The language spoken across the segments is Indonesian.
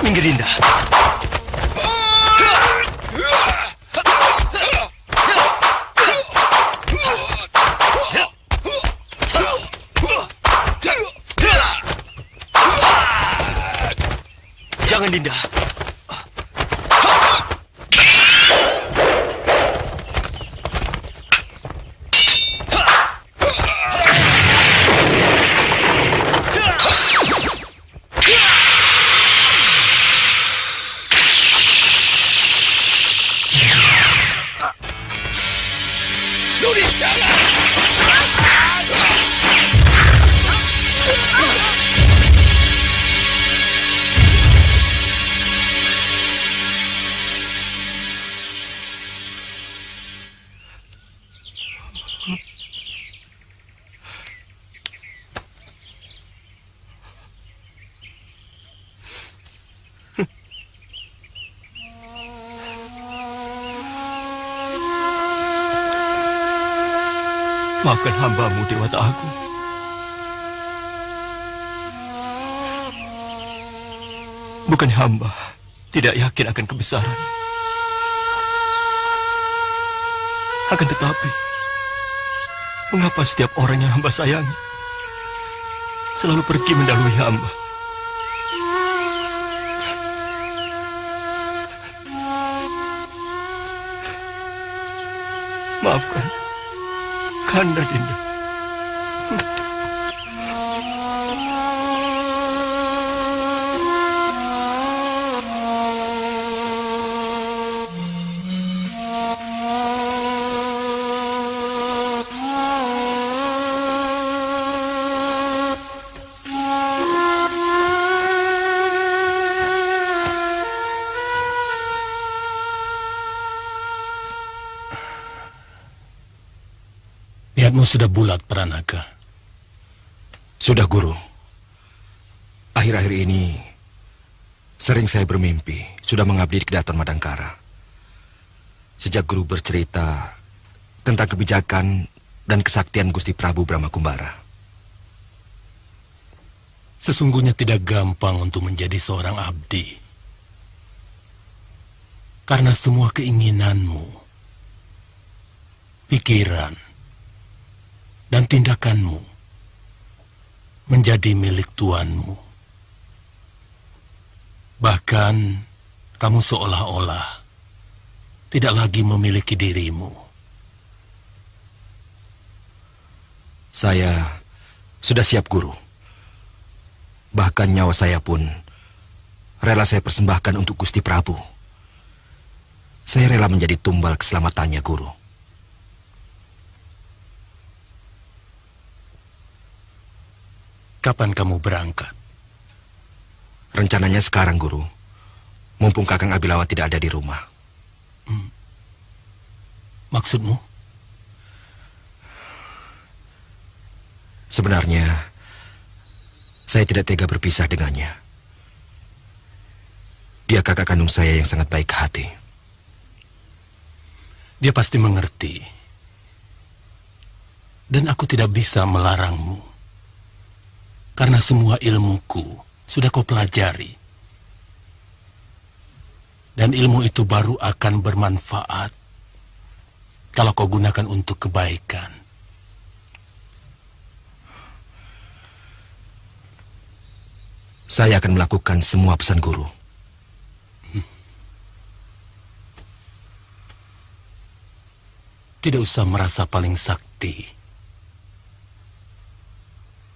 Minggir, Dinda. Jangan, Dinda. Maafkan hamba-Mu, Dewata Agung. Bukan hamba tidak yakin akan kebesaran. Akan tetapi, mengapa setiap orang yang hamba sayangi selalu pergi mendahului hamba? Maafkan Kanda, Dinda. Niatmu sudah bulat, Pranaka. Sudah, Guru. Akhir-akhir ini sering saya bermimpi sudah mengabdi di Kedaton Madangkara. Sejak Guru bercerita tentang kebijakan dan kesaktian Gusti Prabu Brahmakumbara. Sesungguhnya tidak gampang untuk menjadi seorang abdi. Karena semua keinginanmu, pikiran, dan tindakanmu menjadi milik tuanmu. Bahkan kamu seolah-olah tidak lagi memiliki dirimu. Saya sudah siap, Guru. Bahkan nyawa saya pun rela saya persembahkan untuk Gusti Prabu. Saya rela menjadi tumbal keselamatannya, Guru. Kapan kamu berangkat? Rencananya sekarang, Guru. Mumpung Kakang Abilawa tidak ada di rumah. Maksudmu? Sebenarnya, saya tidak tega berpisah dengannya. Dia kakak kandung saya yang sangat baik hati. Dia pasti mengerti. Dan aku tidak bisa melarangmu. Karena semua ilmuku sudah kau pelajari. Dan ilmu itu baru akan bermanfaat kalau kau gunakan untuk kebaikan. Saya akan melakukan semua pesan Guru. Tidak usah merasa paling sakti.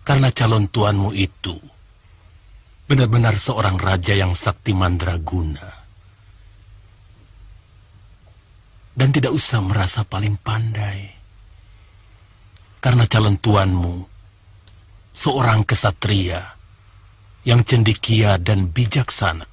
Karena calon tuanmu itu benar-benar seorang raja yang sakti mandraguna. Dan tidak usah merasa paling pandai. Karena calon tuanmu seorang kesatria yang cendekia dan bijaksana.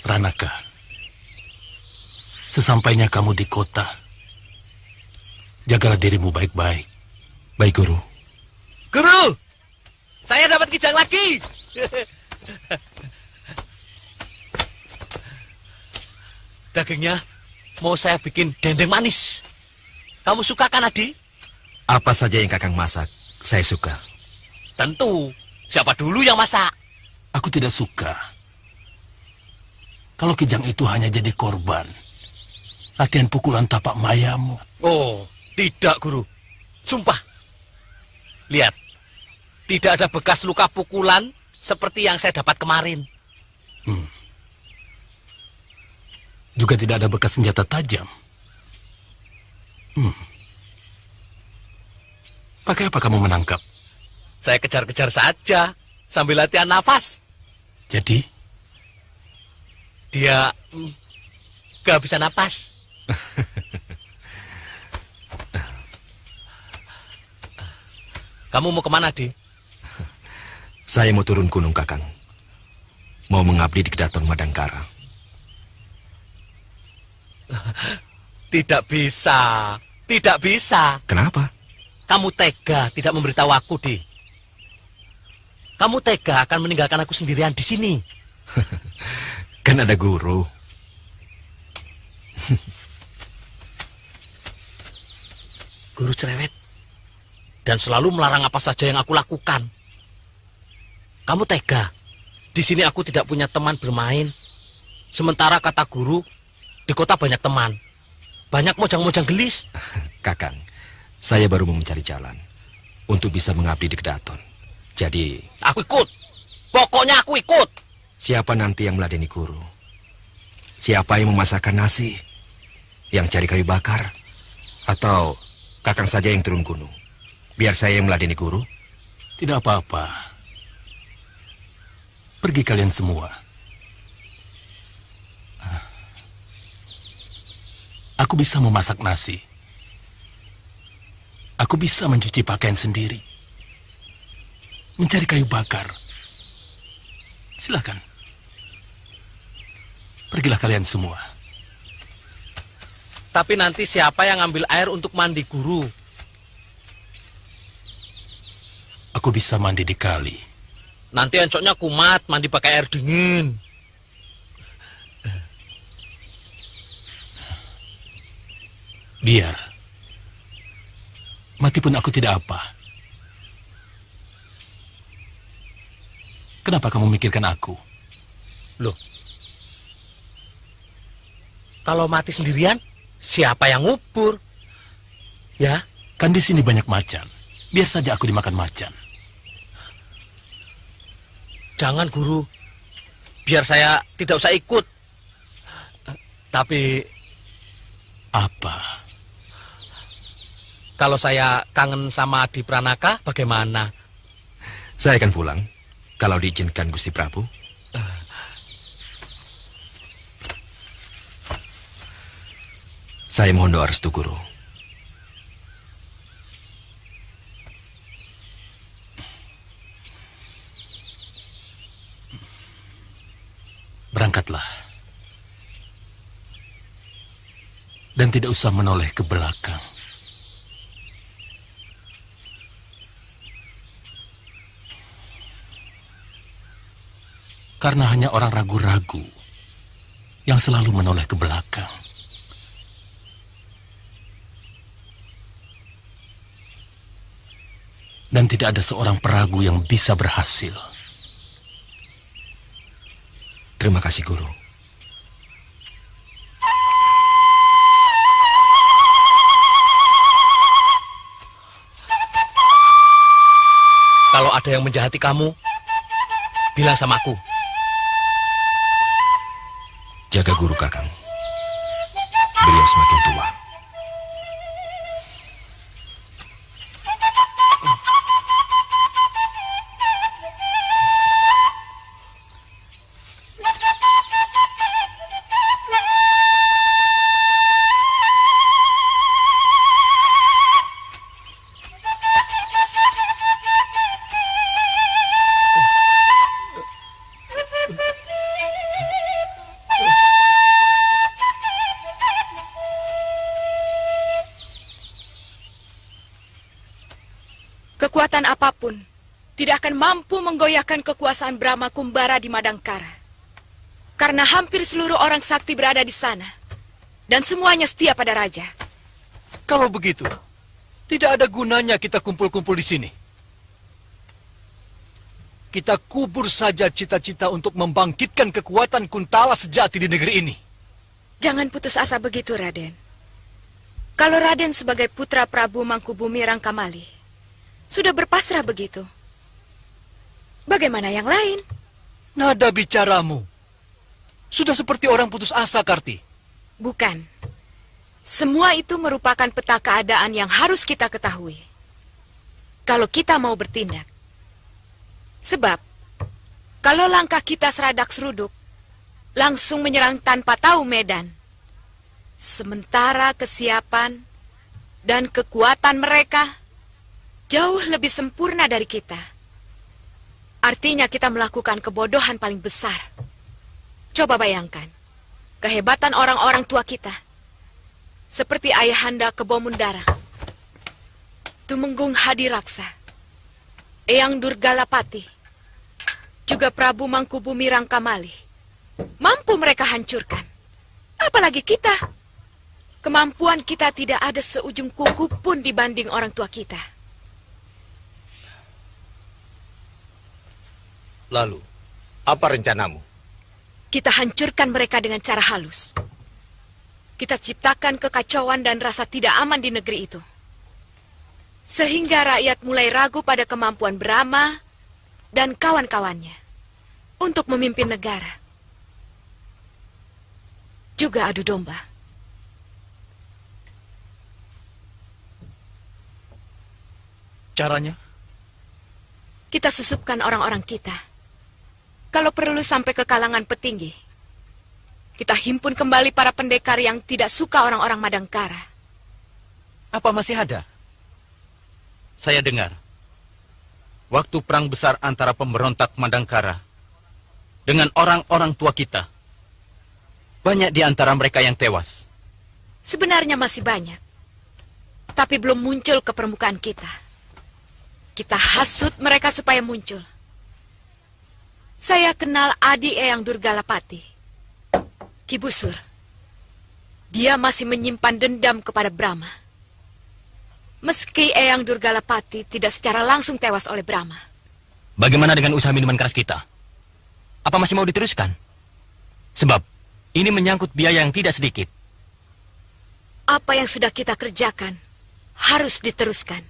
Pranaka, sesampainya kamu di kota, jagalah dirimu baik-baik. Baik, Guru. Guru, saya dapat kijang lagi. Dagingnya mau saya bikin dendeng manis. Kamu suka kan, Adi? Apa saja yang Kakang masak, saya suka. Tentu. Siapa dulu yang masak? Aku tidak suka. Kalau kijang itu hanya jadi korban latihan pukulan tapak mayamu. Oh, tidak, Guru. Sumpah. Lihat. Tidak ada bekas luka pukulan seperti yang saya dapat kemarin. Juga tidak ada bekas senjata tajam. Pakai apa kamu menangkap? Saya kejar-kejar saja sambil latihan nafas. Jadi, Dia gak bisa napas. Kamu mau kemana, Di? Saya mau turun gunung, Kakang. Mau mengabdi di Kedaton Madangkara. Tidak bisa. Tidak bisa. Kenapa? Kamu tega tidak memberitahu aku, Di. Kamu tega akan meninggalkan aku sendirian di sini. Kan ada Guru. Guru cerewet. Dan selalu melarang apa saja yang aku lakukan. Kamu tega. Di sini aku tidak punya teman bermain. Sementara kata guru, di kota banyak teman. Banyak mojang-mojang gelis. Kakang, saya baru mau mencari jalan untuk bisa mengabdi di Kedaton. Jadi, Aku ikut. Pokoknya aku ikut. siapa nanti yang meladeni Guru? Siapa yang memasakkan nasi? Yang cari kayu bakar? Atau Kakang saja yang turun gunung? Biar saya yang meladeni Guru? tidak apa-apa. Pergi kalian semua. Aku bisa memasak nasi. Aku bisa mencuci pakaian sendiri. Mencari kayu bakar. Silakan. Pergilah kalian semua. Tapi nanti siapa yang ngambil air untuk mandi guru? Aku bisa mandi di kali. Nanti encoknya kumat, mandi pakai air dingin. Biar. Mati pun aku tidak apa. Kenapa kamu memikirkan aku? Loh. Kalau mati sendirian, siapa yang ngubur? Ya, Kan di sini banyak macan. Biar saja aku dimakan macan. jangan guru. Biar saya tidak usah ikut. Tapi Apa? kalau saya kangen sama Adi Pranaka, bagaimana? Saya akan pulang, kalau diizinkan Gusti Prabu. Saya mohon doa restu Guru. Berangkatlah. Dan tidak usah menoleh ke belakang. Karena hanya orang ragu-ragu yang selalu menoleh ke belakang. Dan tidak ada seorang peragu yang bisa berhasil. Terima kasih, Guru. Kalau ada yang menjahati kamu, bilang sama aku. Jaga Guru, Kakang. Beliau semakin tua. kekuatan apapun tidak akan mampu menggoyahkan kekuasaan Brahma Kumbara di Madangkara. Karena hampir seluruh orang sakti berada di sana. Dan semuanya setia pada raja. Kalau begitu, tidak ada gunanya kita kumpul-kumpul di sini. Kita kubur saja cita-cita untuk membangkitkan kekuatan Kuntala sejati di negeri ini. Jangan putus asa begitu, Raden. Kalau Raden sebagai putra Prabu Mangkubumi Rangkamali sudah berpasrah begitu, bagaimana yang lain? Nada bicaramu sudah seperti orang putus asa, Karti. Bukan. Semua itu merupakan peta keadaan yang harus kita ketahui. Kalau kita mau bertindak. Sebab, kalau langkah kita seradak seruduk, langsung menyerang tanpa tahu medan. Sementara kesiapan dan kekuatan mereka jauh lebih sempurna dari kita. Artinya kita melakukan kebodohan paling besar. Coba bayangkan, kehebatan orang-orang tua kita. Seperti Ayahanda Kebomundara, Tumenggung Hadiraksa, Eyang Durgalapati, juga Prabu Mangkubumi Rangkamali. Mampu mereka hancurkan. Apalagi kita. Kemampuan kita tidak ada seujung kuku pun dibanding orang tua kita. Lalu, apa rencanamu? Kita hancurkan mereka dengan cara halus. Kita ciptakan kekacauan dan rasa tidak aman di negeri itu. Sehingga rakyat mulai ragu pada kemampuan Brahma dan kawan-kawannya untuk memimpin negara. Juga adu domba. Caranya? Kita susupkan orang-orang kita. Kalau perlu sampai ke kalangan petinggi. Kita himpun kembali para pendekar yang tidak suka orang-orang Madangkara. Apa masih ada? Saya dengar, waktu perang besar antara pemberontak Madangkara dengan orang-orang tua kita, banyak di antara mereka yang tewas. Sebenarnya masih banyak. Tapi belum muncul ke permukaan kita. Kita hasut mereka supaya muncul. Saya kenal Adi Eyang Durgalapati. Ki Busur, dia masih menyimpan dendam kepada Brahma. Meski Eyang Durgalapati tidak secara langsung tewas oleh Brahma. Bagaimana dengan usaha minuman keras kita? Apa masih mau diteruskan? Sebab ini menyangkut biaya yang tidak sedikit. Apa yang sudah kita kerjakan harus diteruskan.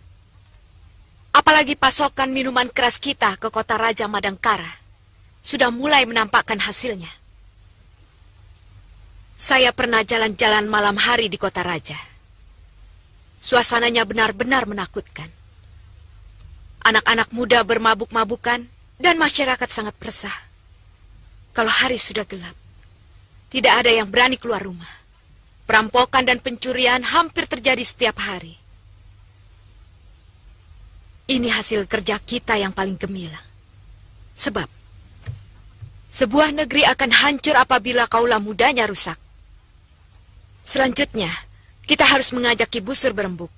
Apalagi pasokan minuman keras kita ke kota Raja Madangkara sudah mulai menampakkan hasilnya. Saya pernah jalan-jalan malam hari di kota Raja. Suasananya benar-benar menakutkan. Anak-anak muda bermabuk-mabukan dan masyarakat sangat resah. Kalau hari sudah gelap, tidak ada yang berani keluar rumah. Perampokan dan pencurian hampir terjadi setiap hari. Ini hasil kerja kita yang paling gemilang. Sebab, sebuah negeri akan hancur apabila kaula mudanya rusak. Selanjutnya, kita harus mengajak Ki Busur berembuk.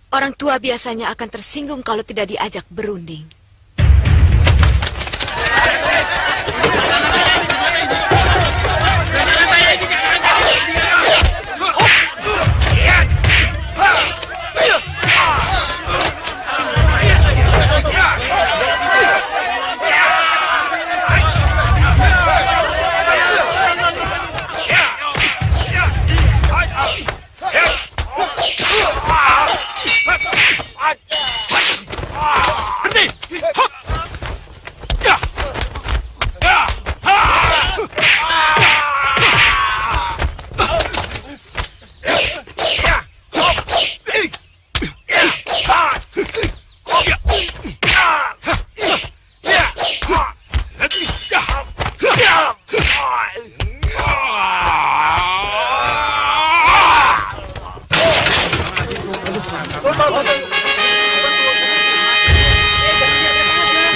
Orang tua biasanya akan tersinggung kalau tidak diajak berunding.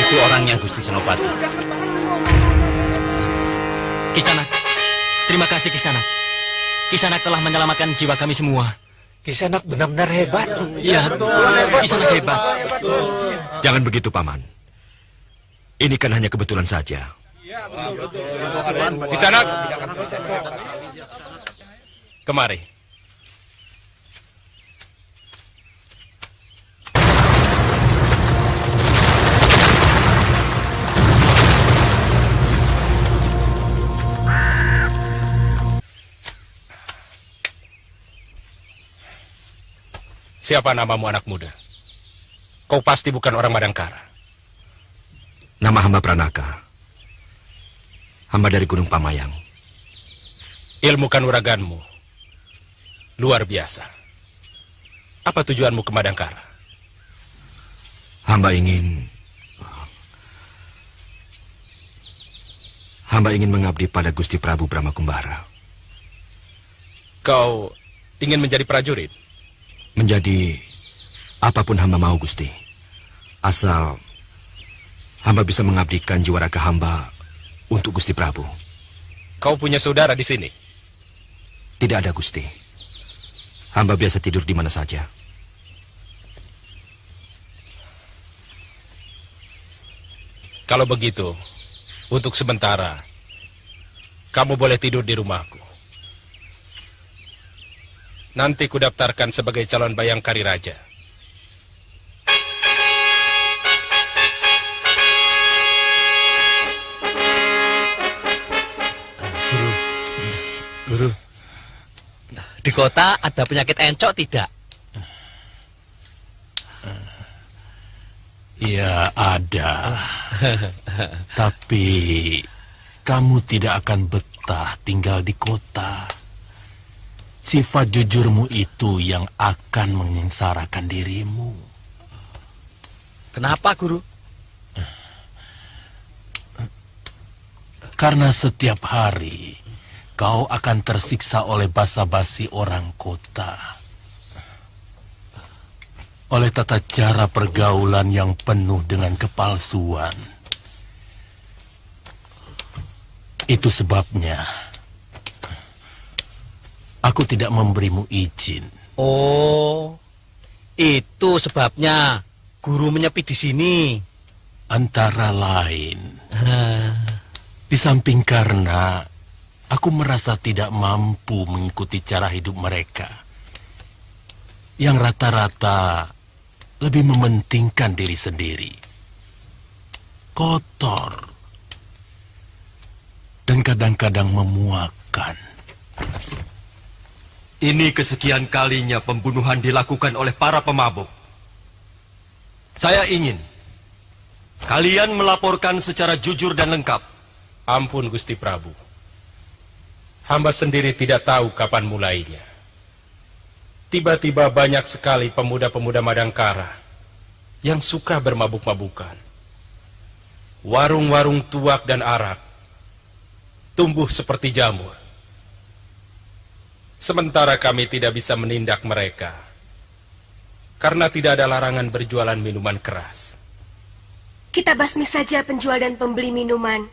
Itu orangnya, Gusti Senopati. Kisanak, terima kasih Kisanak. Kisanak telah menyelamatkan jiwa kami semua. Kisanak benar-benar hebat. Iya, Kisanak hebat. Jangan begitu, Paman. Ini kan hanya kebetulan saja. Kisanak, kemari. Siapa namamu, anak muda? Kau pasti bukan orang Madangkara. Nama hamba Pranaka. Hamba dari Gunung Pamayang. Ilmu kanuraganmu luar biasa. Apa tujuanmu ke Madangkara? Hamba ingin mengabdi pada Gusti Prabu Brahma Kumbara. Kau ingin menjadi prajurit? Menjadi apapun hamba mau, Gusti. Asal hamba bisa mengabdikan jiwa raga hamba untuk Gusti Prabu. Kau punya saudara di sini? Tidak ada, Gusti. Hamba biasa tidur di mana saja. Kalau begitu, untuk sementara, kamu boleh tidur di rumahku. Nanti kudaftarkan sebagai calon Bayangkari Raja. Guru, di kota ada penyakit encok tidak? Ya, ada. Tapi kamu tidak akan betah tinggal di kota. Sifat jujurmu itu yang akan menyengsarakan dirimu. Kenapa, Guru? Karena setiap hari kau akan tersiksa oleh basa-basi orang kota. Oleh tata cara pergaulan yang penuh dengan kepalsuan. Itu sebabnya aku tidak memberimu izin. Oh, itu sebabnya Guru menyepi di sini. Antara lain, di samping karena aku merasa tidak mampu mengikuti cara hidup mereka, yang rata-rata lebih mementingkan diri sendiri, kotor, dan kadang-kadang memuakkan. Ini kesekian kalinya pembunuhan dilakukan oleh para pemabuk. Saya ingin kalian melaporkan secara jujur dan lengkap. Ampun, Gusti Prabu. Hamba sendiri tidak tahu kapan mulainya. Tiba-tiba banyak sekali pemuda-pemuda Madangkara yang suka bermabuk-mabukan. Warung-warung tuak dan arak tumbuh seperti jamur. Sementara kami tidak bisa menindak mereka karena tidak ada larangan berjualan minuman keras. Kita basmi saja penjual dan pembeli minuman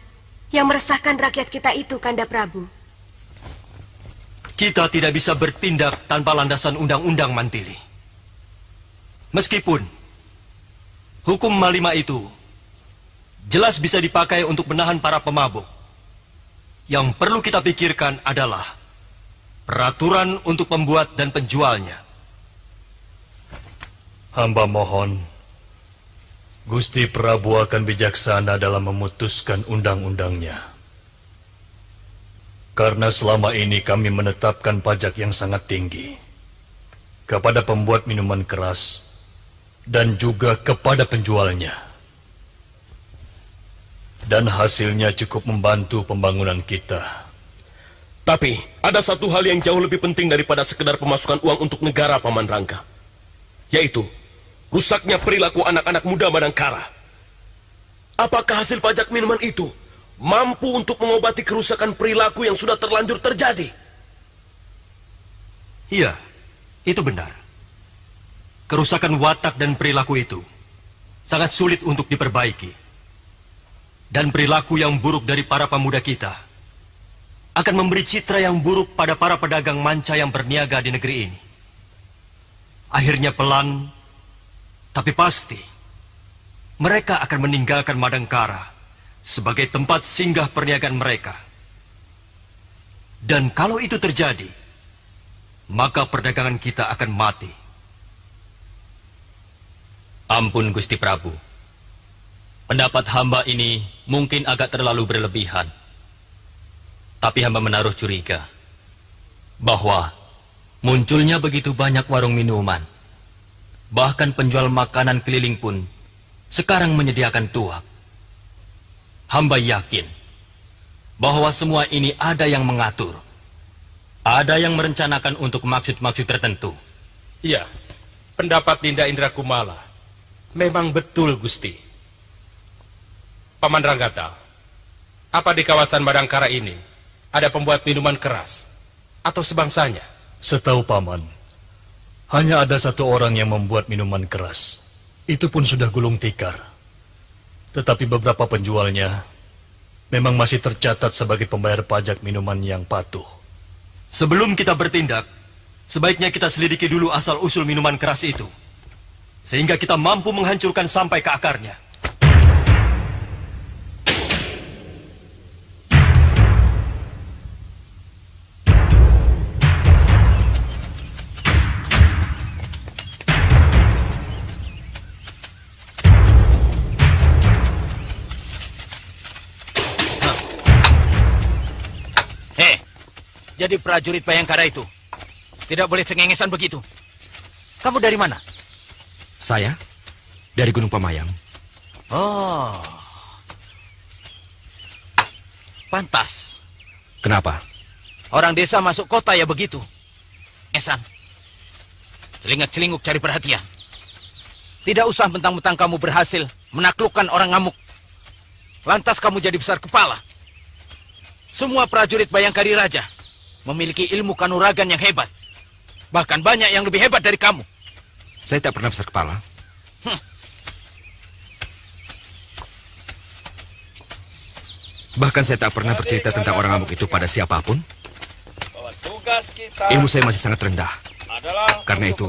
yang meresahkan rakyat kita itu, Kanda Prabu. Kita tidak bisa bertindak tanpa landasan undang-undang, Mantili. Meskipun hukum Malima itu jelas bisa dipakai untuk menahan para pemabuk, yang perlu kita pikirkan adalah peraturan untuk pembuat dan penjualnya. Hamba mohon, Gusti Prabu akan bijaksana dalam memutuskan undang-undangnya. Karena selama ini kami menetapkan pajak yang sangat tinggi kepada pembuat minuman keras dan juga kepada penjualnya. Dan hasilnya cukup membantu pembangunan kita. Tapi ada satu hal yang jauh lebih penting daripada sekedar pemasukan uang untuk negara, Paman Rangga, yaitu rusaknya perilaku anak-anak muda Madangkara. Apakah hasil pajak minuman itu mampu untuk mengobati kerusakan perilaku yang sudah terlanjur terjadi? Iya, itu benar. Kerusakan watak dan perilaku itu sangat sulit untuk diperbaiki. Dan perilaku yang buruk dari para pemuda kita akan memberi citra yang buruk pada para pedagang manca yang berniaga di negeri ini. akhirnya pelan, tapi pasti, mereka akan meninggalkan Madangkara sebagai tempat singgah perniagaan mereka. Dan kalau itu terjadi, maka perdagangan kita akan mati. Ampun Gusti Prabu. Pendapat hamba ini mungkin agak terlalu berlebihan. Tapi hamba menaruh curiga bahwa munculnya begitu banyak warung minuman. Bahkan penjual makanan keliling pun sekarang menyediakan tuak. Hamba yakin bahwa semua ini ada yang mengatur. Ada yang merencanakan untuk maksud-maksud tertentu. Iya, pendapat Dinda Indra Kumala memang betul, Gusti. Paman Ranggata, apa di kawasan Madangkara ini ada pembuat minuman keras atau sebangsanya? Setahu Paman, hanya ada satu orang yang membuat minuman keras. Itu pun sudah gulung tikar. Tetapi beberapa penjualnya memang masih tercatat sebagai pembayar pajak minuman yang patuh. Sebelum kita bertindak, sebaiknya kita selidiki dulu asal-usul minuman keras itu, sehingga kita mampu menghancurkan sampai ke akarnya. Jadi prajurit Bayangkara itu tidak boleh cengengesan begitu. Kamu dari mana? Saya dari Gunung Pamayang. Oh, pantas. Kenapa? Orang desa masuk kota ya begitu. Esan, celingak-celinguk cari perhatian. Tidak usah mentang-mentang kamu berhasil menaklukkan orang ngamuk, lantas kamu jadi besar kepala. Semua prajurit Bayangkari Raja memiliki ilmu kanuragan yang hebat. Bahkan banyak yang lebih hebat dari kamu. Saya tak pernah besar kepala. Bahkan saya tak pernah bercerita tentang orang ngamuk itu pada siapapun. Ilmu saya masih sangat rendah. Karena itu,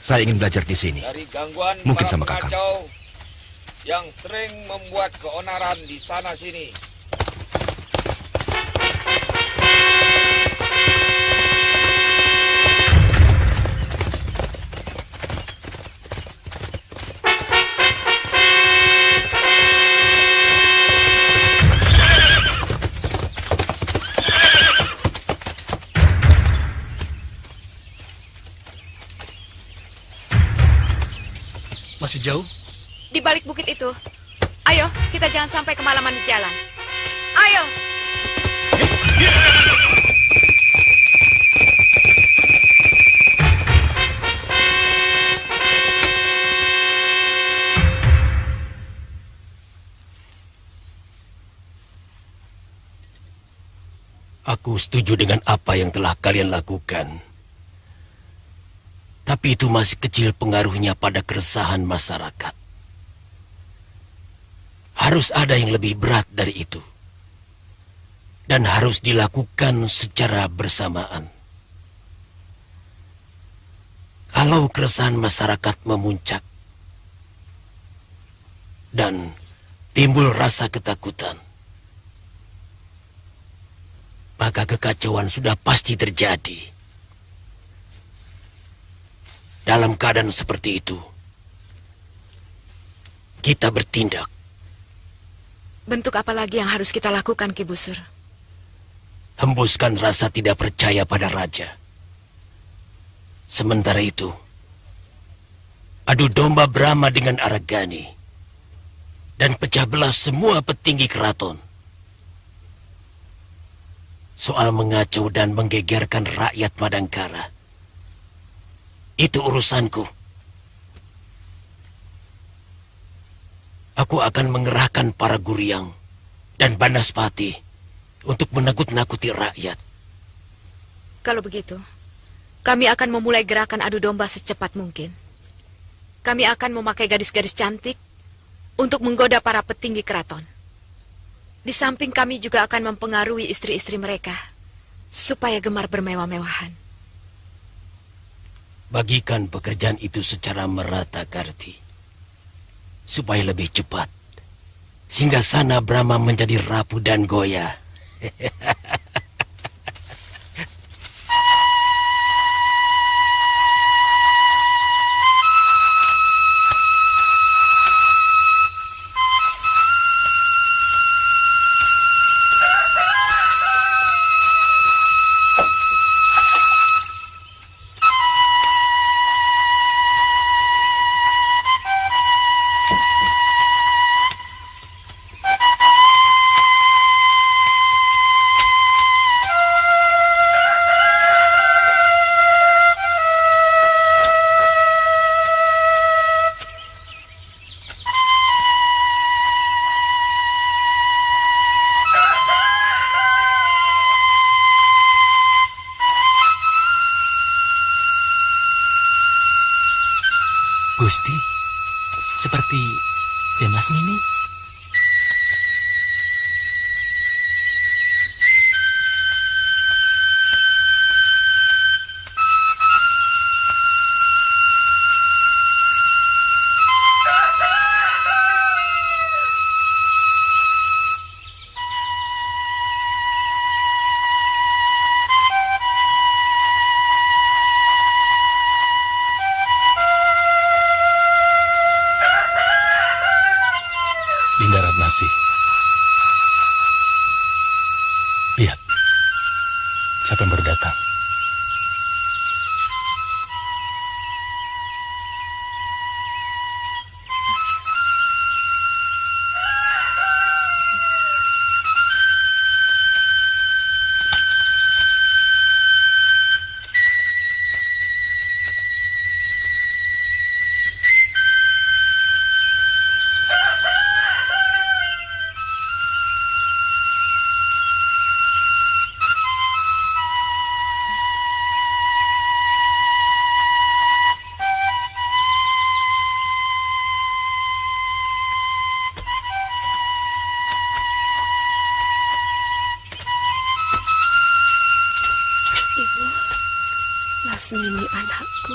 saya ingin belajar di sini. Mungkin sama kakak. Yang sering membuat keonaran di sana sini. Masih jauh? Di balik bukit itu. Ayo, kita jangan sampai kemalaman di jalan. Ayo! Aku setuju dengan apa yang telah kalian lakukan. Tapi itu masih kecil pengaruhnya pada keresahan masyarakat. Harus ada yang lebih berat dari itu. Dan harus dilakukan secara bersamaan. Kalau keresahan masyarakat memuncak dan timbul rasa ketakutan, maka kekacauan sudah pasti terjadi. Dalam keadaan seperti itu, kita bertindak. Bentuk apa lagi yang harus kita lakukan, Ki Busur? Hembuskan rasa tidak percaya pada raja. Sementara itu, adu domba Brahma dengan Aragani dan pecah belah semua petinggi keraton. Soal mengacau dan menggegerkan rakyat Madangkara, itu urusanku. Aku akan mengerahkan para Guryang dan Banaspati untuk menakut-nakuti rakyat. Kalau begitu, kami akan memulai gerakan adu domba secepat mungkin. Kami akan memakai gadis-gadis cantik untuk menggoda para petinggi keraton. Di samping kami juga akan mempengaruhi istri-istri mereka supaya gemar bermewah-mewahan. bagikan pekerjaan itu secara merata, Karti. Supaya lebih cepat. Singgasana Brahma menjadi rapuh dan goyah. Gusti, seperti Den Lasmini. Dinda Ratnasi. Lihat, siapa yang baru datang. Lasmini anakku.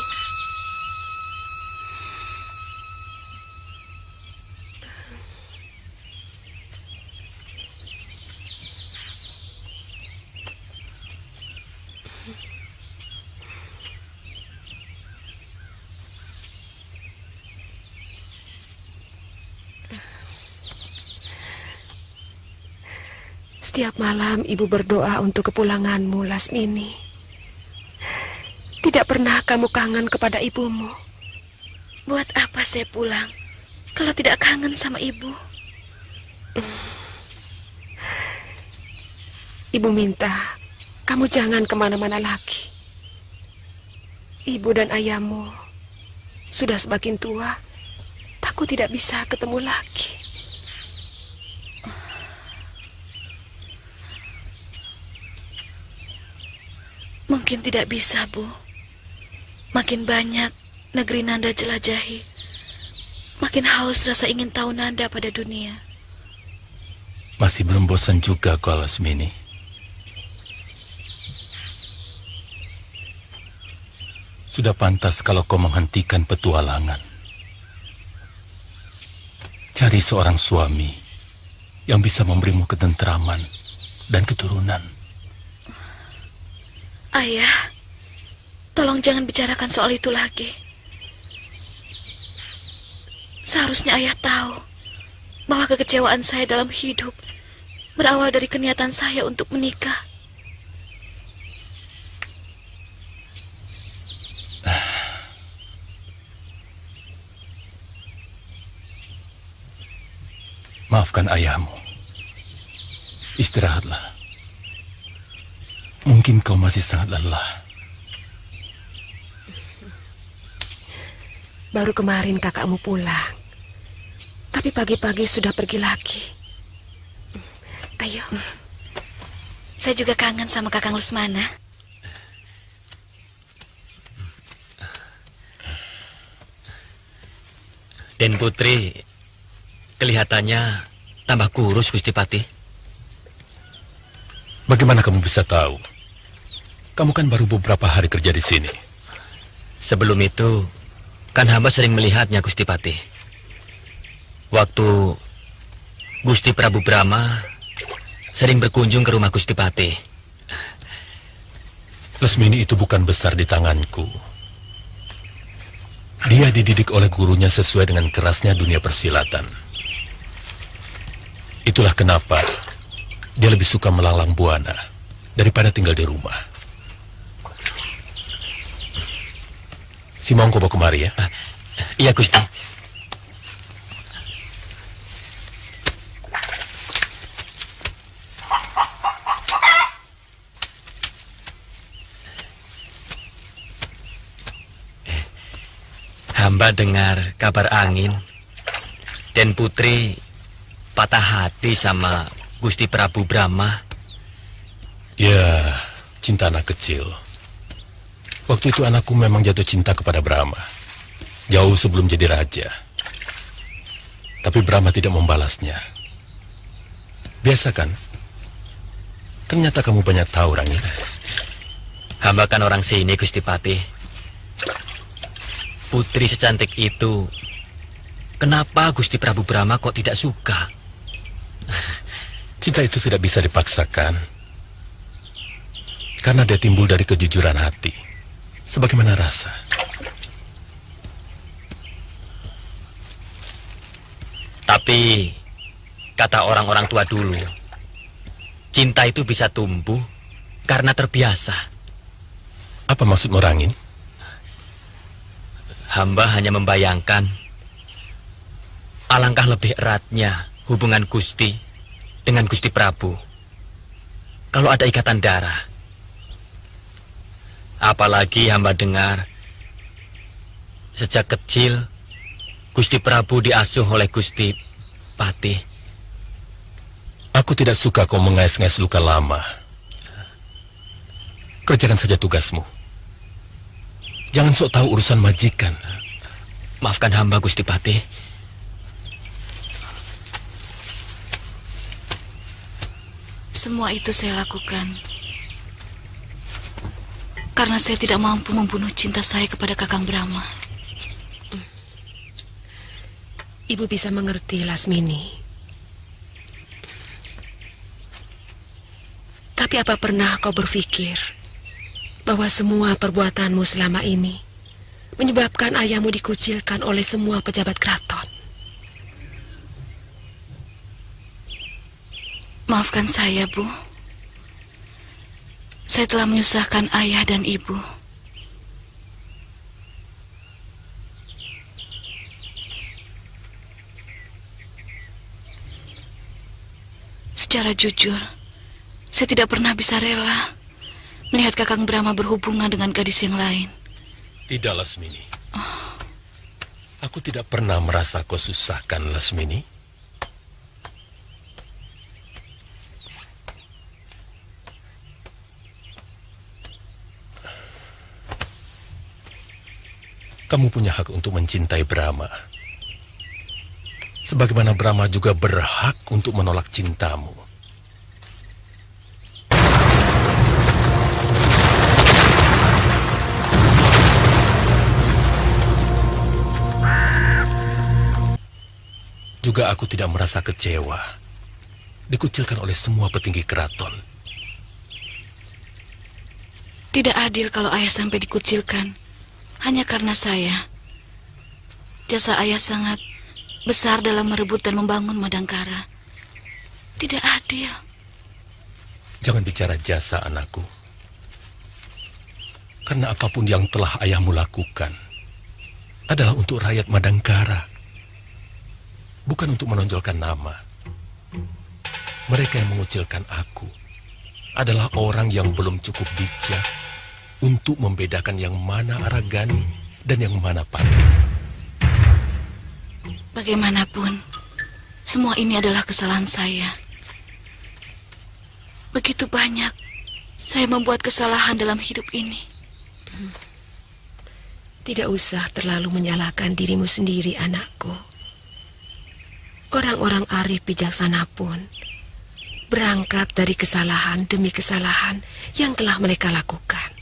Setiap malam ibu berdoa untuk kepulanganmu, Lasmini. Tidak pernah kamu kangen kepada ibumu. Buat apa saya pulang kalau tidak kangen sama ibu? Ibu minta kamu jangan kemana-mana lagi. Ibu dan ayahmu sudah semakin tua. Takut tidak bisa ketemu lagi. Mungkin tidak bisa, Bu. Makin banyak negeri Nanda jelajahi, makin haus rasa ingin tahu Nanda pada dunia. Masih belum bosan juga kau, Lasmini. Sudah pantas kalau kau menghentikan petualangan. Cari seorang suami yang bisa memberimu ketentraman dan keturunan. Ayah, tolong jangan bicarakan soal itu lagi. Seharusnya ayah tahu bahwa kekecewaan saya dalam hidup berawal dari keniatan saya untuk menikah. Maafkan ayahmu. Istirahatlah. Mungkin kau masih sangat lelah. Baru kemarin kakakmu pulang. Tapi pagi-pagi sudah pergi lagi. Ayo. Saya juga kangen sama Kakang Lesmana. Den Putri kelihatannya tambah kurus, Gusti Patih. Bagaimana kamu bisa tahu? Kamu kan baru beberapa hari kerja di sini. Sebelum itu, kan hamba sering melihatnya, Gusti Patih. Waktu Gusti Prabu Brahma sering berkunjung ke rumah Gusti Patih. Lesmini itu bukan besar di tanganku. Dia dididik oleh gurunya sesuai dengan kerasnya dunia persilatan. Itulah kenapa dia lebih suka melanglang buana daripada tinggal di rumah. Si Mongko bawa kemari ya? Iya, Gusti. Hamba dengar kabar angin dan Putri patah hati sama Gusti Prabu Brahma. Ya, cinta anak kecil. Waktu itu anakku memang jatuh cinta kepada Brahma, jauh sebelum jadi raja. Tapi Brahma tidak membalasnya. Biasa kan? Ternyata kamu banyak tahu, Rangi. Hamba kan orang sini, Gusti Patih. Putri secantik itu, kenapa Gusti Prabu Brahma kok tidak suka? Cinta itu tidak bisa dipaksakan, karena dia timbul dari kejujuran hati, sebagaimana rasa. Tapi, kata orang-orang tua dulu, cinta itu bisa tumbuh karena terbiasa. Apa maksudmu, Rangin? Hamba hanya membayangkan alangkah lebih eratnya hubungan Gusti dengan Gusti Prabu kalau ada ikatan darah. Apalagi hamba dengar sejak kecil Gusti Prabu diasuh oleh Gusti Patih. Aku tidak suka kau mengais-ngais luka lama. Kerjakan saja tugasmu. Jangan sok tahu urusan majikan. Maafkan hamba, Gusti Patih. Semua itu saya lakukan karena saya tidak mampu membunuh cinta saya kepada Kakang Brahma. Ibu bisa mengerti, Lasmini. Tapi apa pernah kau berpikir bahwa semua perbuatanmu selama ini menyebabkan ayahmu dikucilkan oleh semua pejabat keraton? Maafkan saya, Bu. Saya telah menyusahkan ayah dan ibu. Secara jujur, saya tidak pernah bisa rela melihat Kakang Brahma berhubungan dengan gadis yang lain. Tidak, Lasmini. Aku tidak pernah merasa kau susahkan, Lasmini. Kamu punya hak untuk mencintai Brahma. Sebagaimana Brahma juga berhak untuk menolak cintamu. Juga aku tidak merasa kecewa dikucilkan oleh semua petinggi keraton. Tidak adil kalau ayah sampai dikucilkan hanya karena saya. Jasa ayah sangat besar dalam merebut dan membangun Madangkara. Tidak adil. Jangan bicara jasa, anakku. Karena apapun yang telah ayahmu lakukan adalah untuk rakyat Madangkara. Bukan untuk menonjolkan nama. Mereka yang mengucilkan aku adalah orang yang belum cukup bijak untuk membedakan yang mana Aragani dan yang mana Patih. Bagaimanapun, semua ini adalah kesalahan saya. Begitu banyak saya membuat kesalahan dalam hidup ini. Tidak usah terlalu menyalahkan dirimu sendiri, anakku. Orang-orang arif bijaksana pun berangkat dari kesalahan demi kesalahan yang telah mereka lakukan.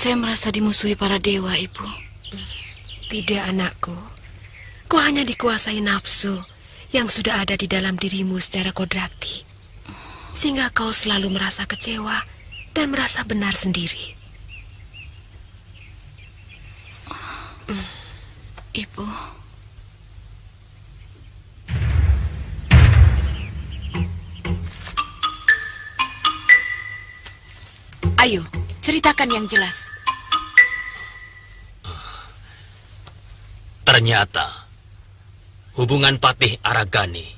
Saya merasa dimusuhi para dewa, Ibu. Tidak, anakku. Kau hanya dikuasai nafsu yang sudah ada di dalam dirimu secara kodrati. Sehingga kau selalu merasa kecewa dan merasa benar sendiri. Ibu. Ayo, ceritakan yang jelas. Ternyata hubungan Patih Aragani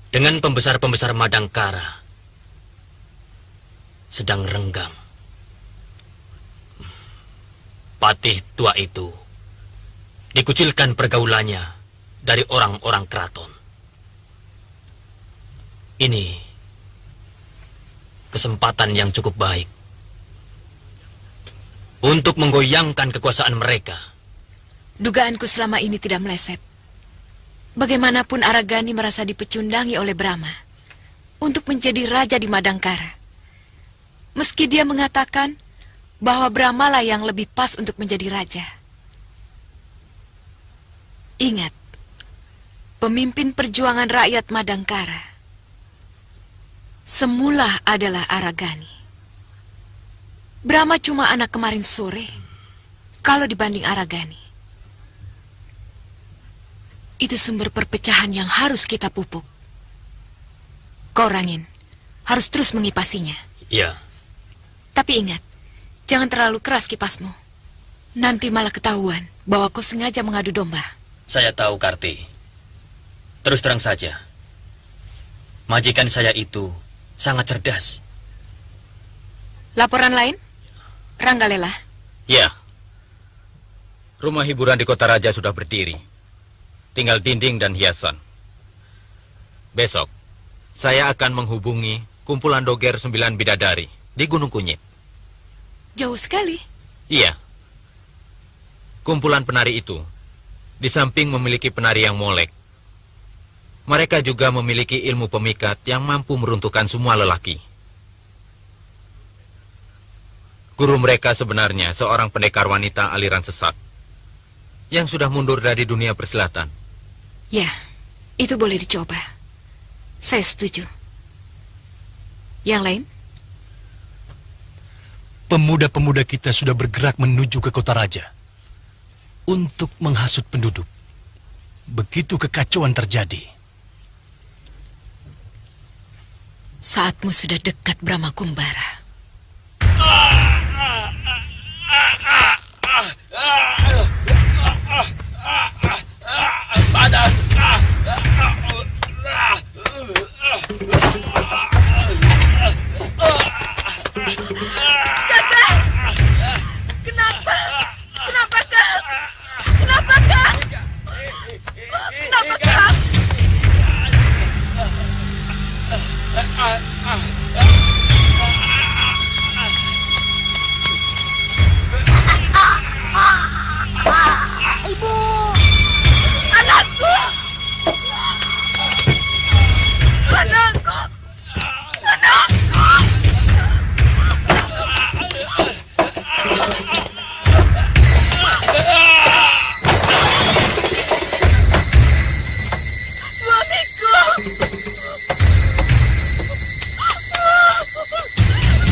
dengan pembesar-pembesar Madangkara sedang renggang. Patih tua itu dikucilkan pergaulannya dari orang-orang keraton. Ini kesempatan yang cukup baik untuk menggoyangkan kekuasaan mereka. Dugaanku selama ini tidak meleset. Bagaimanapun Aragani merasa dipecundangi oleh Brahma untuk menjadi raja di Madangkara. Meski dia mengatakan bahwa Brahma lah yang lebih pas untuk menjadi raja. Ingat, pemimpin perjuangan rakyat Madangkara semula adalah Aragani. Brahma cuma anak kemarin sore kalau dibanding Aragani. Itu sumber perpecahan yang harus kita pupuk. Kau Rangin harus terus mengipasinya. Ya. Tapi ingat, jangan terlalu keras kipasmu. Nanti malah ketahuan bahwa kau sengaja mengadu domba. Saya tahu, Karti. Terus terang saja, majikan saya itu sangat cerdas. Laporan lain? Ranggalela? Ya. Rumah hiburan di kota raja sudah berdiri. Tinggal dinding dan hiasan. Besok, saya akan menghubungi kumpulan doger 9 bidadari di Gunung Kunyit. Jauh sekali. Iya. Kumpulan penari itu, di samping memiliki penari yang molek, mereka juga memiliki ilmu pemikat yang mampu meruntuhkan semua lelaki. Guru mereka sebenarnya seorang pendekar wanita aliran sesat yang sudah mundur dari dunia persilatan. Ya, itu boleh dicoba. Saya setuju. Yang lain? Pemuda-pemuda kita sudah bergerak menuju ke kota raja untuk menghasut penduduk. Begitu kekacauan terjadi. Saatmu sudah dekat, Brahma Kumbara. Panas. Kakak! Kenapa? Kenapa, Kak? Kenapa, Kak? Kenapa, Kak? Ibu! Anakku! Anakku! Anakku! Suamiku!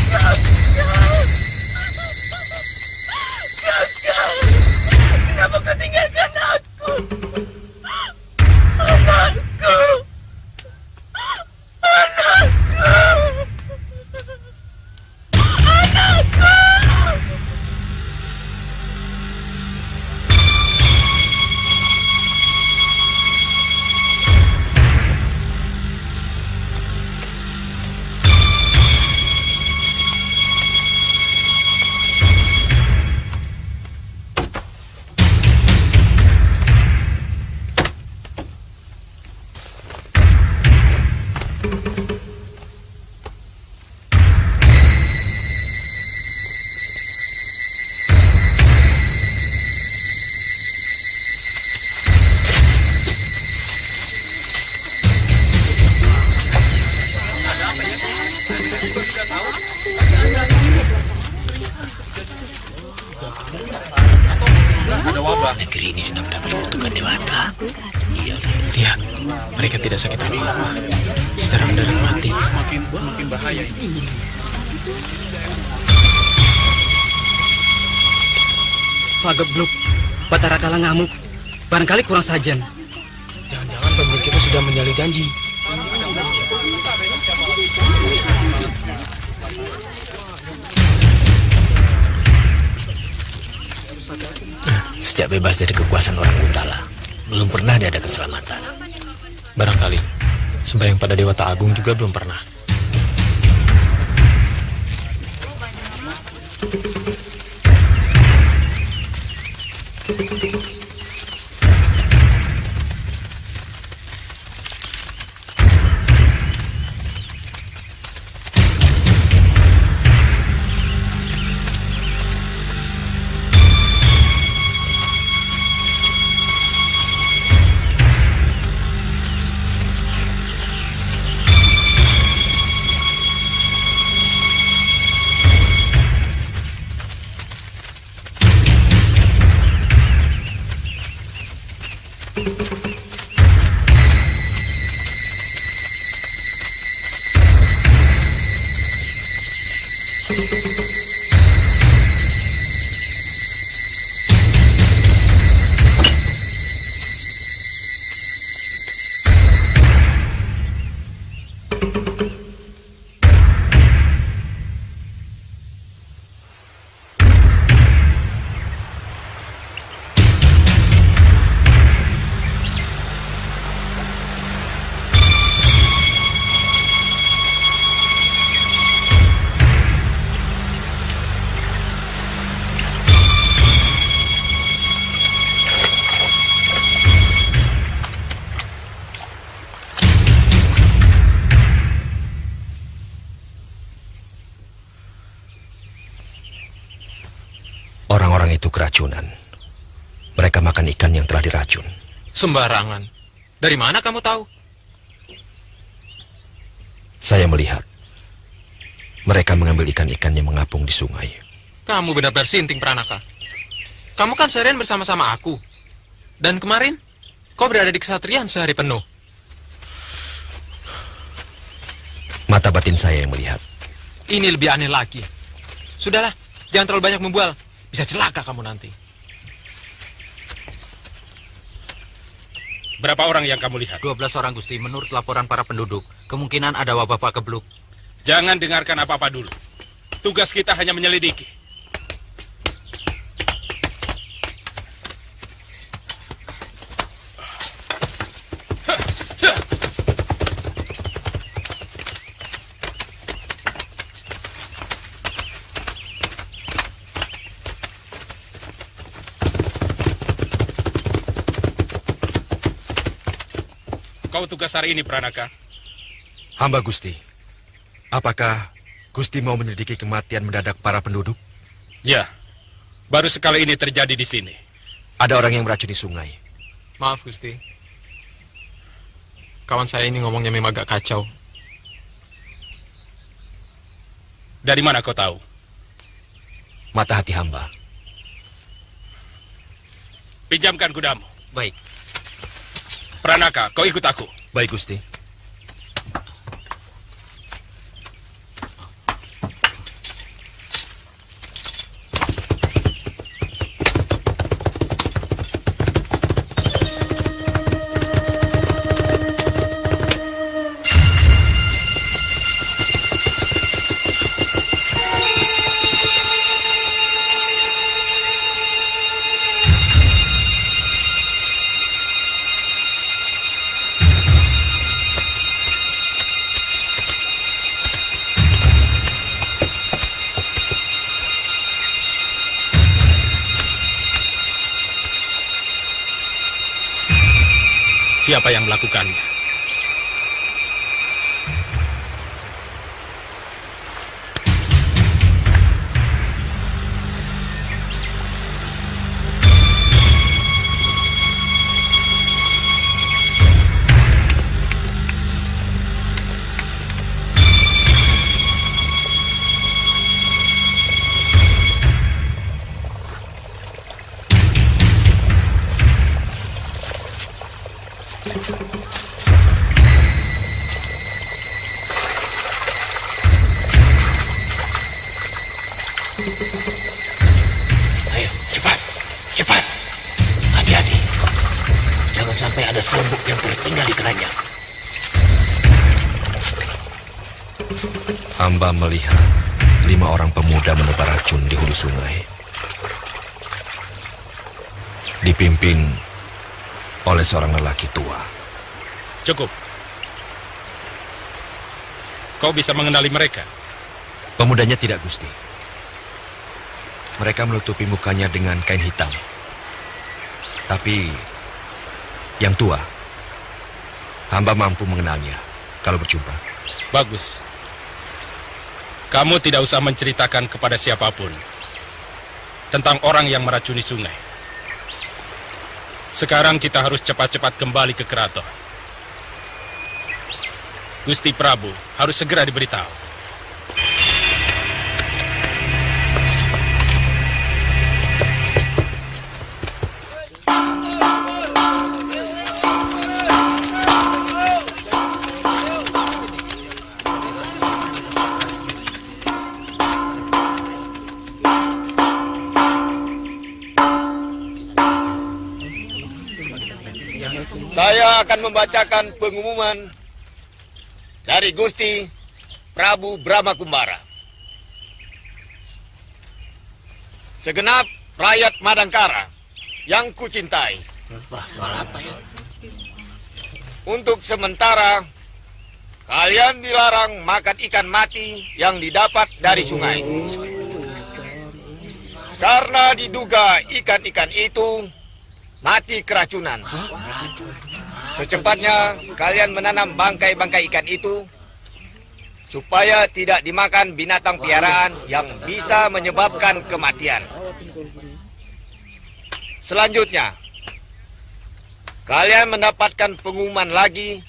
Kakak! Kenapa kau tinggalkan aku? Anakku! Anakku! Anakku! Bata. Lihat, mereka tidak sakit apa-apa. Secara mendadak mati. Makin bahaya ini. Pak Gebluk, Batara Kala ngamuk. Barangkali kurang sajen. Jangan-jangan pemimpin kita sudah menyalahi janji. Sejak bebas dari kekuasaan orang Kuntala, belum pernah dia ada keselamatan. Barangkali sembahyang pada Dewata Agung juga belum pernah. Orang-orang itu keracunan. Mereka makan ikan yang telah diracun. Sembarangan. Dari mana kamu tahu? Saya melihat mereka mengambil ikan-ikan yang mengapung di sungai. Kamu benar-benar sinting, Pranaka. Kamu kan seharian bersama-sama aku. Dan kemarin, kau berada di kesatrian sehari penuh. Mata batin saya yang melihat. Ini lebih aneh lagi. Sudahlah, jangan terlalu banyak membual. Bisa celaka kamu nanti. Berapa orang yang kamu lihat? 12 orang, Gusti. Menurut laporan para penduduk, kemungkinan ada wabah Pak Gebluk. Jangan dengarkan apa-apa dulu. Tugas kita hanya menyelidiki. Kau tugas hari ini, Pranaka? Hamba Gusti. Apakah Gusti mau menyelidiki kematian mendadak para penduduk? Ya, baru sekali ini terjadi di sini. Ada orang yang meracuni sungai. Maaf, Gusti. Kawan saya ini ngomongnya memang agak kacau. Dari mana kau tahu? Mata hati hamba. Pinjamkan kudamu. Baik. Pranaka, kau ikut aku. Baik, Gusti. Siapa yang melakukannya? Ayo, cepat, cepat. Hati-hati. Jangan sampai ada serbuk yang tertinggal di keranjang. Hamba melihat 5 orang pemuda menebar racun di hulu sungai. Dipimpin oleh seorang lelaki tua. Cukup. Kau bisa mengenali mereka? Pemudanya tidak, Gusti. Mereka menutupi mukanya dengan kain hitam. Tapi yang tua, hamba mampu mengenalnya kalau berjumpa. Bagus. Kamu tidak usah menceritakan kepada siapapun tentang orang yang meracuni sungai. Sekarang kita harus cepat-cepat kembali ke keraton. Gusti Prabu harus segera diberitahu. Saya akan membacakan pengumuman dari Gusti Prabu Brahma Kumbara. Segenap rakyat Madangkara yang kucintai, untuk sementara kalian dilarang makan ikan mati yang didapat dari sungai. Karena diduga ikan-ikan itu mati keracunan. Secepatnya kalian menanam bangkai-bangkai ikan itu supaya tidak dimakan binatang piaraan yang bisa menyebabkan kematian. Selanjutnya, kalian mendapatkan pengumuman lagi